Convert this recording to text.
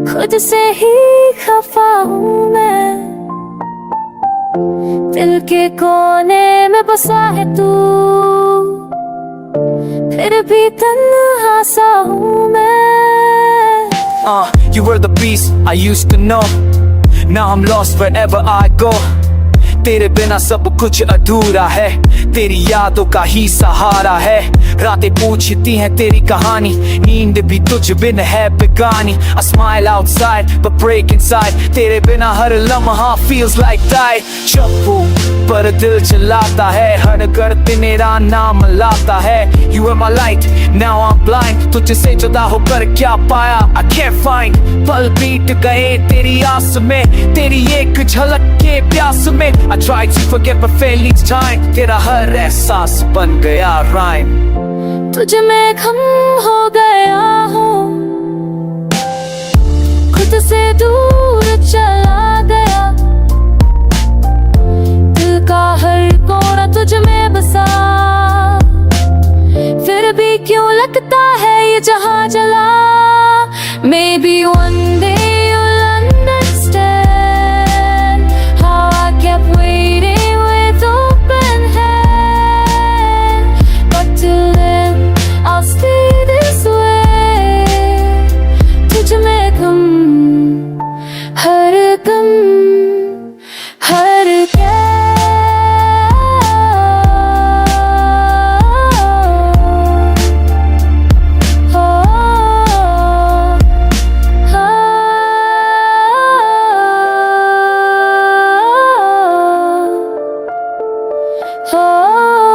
खुद से ही खफा हूँ मैं, दिल के कोने में बसा है तू, फिर भी तन्हा सा हूँ मैं। You were the beast I used to know, now I'm lost wherever I go. तेरे बिना सब कुछ अधूरा है, तेरी यादों का ही सहारा है। रातें पूछती हैं तेरी कहानी, नींद भी तुझ बिन है बेगानी। I smile outside but break inside, तेरे बिना हर लम्हा feels like die। चप्पू पर दिल चलाता है, हर करते मेरा नाम लाता है। You were my light, now I'm blind, तुझसे जुदा होकर क्या पाया I can't find। पल बीत गए तेरी आस में, तेरी एक झलक के प्यास में। I tried to forget but failed each time, तेरा हर एहसास बन गया rhyme। तुझ में गम हो गया हूँ, खुद से दूर चला गया, दिल का हर कोना तुझ में बसा, फिर भी क्यों लगता है ये जहां जला। Maybe one day you'll understand how I kept waiting with open hand, but till then I'll stay this way। तुझ में गम, हर गम, हर oh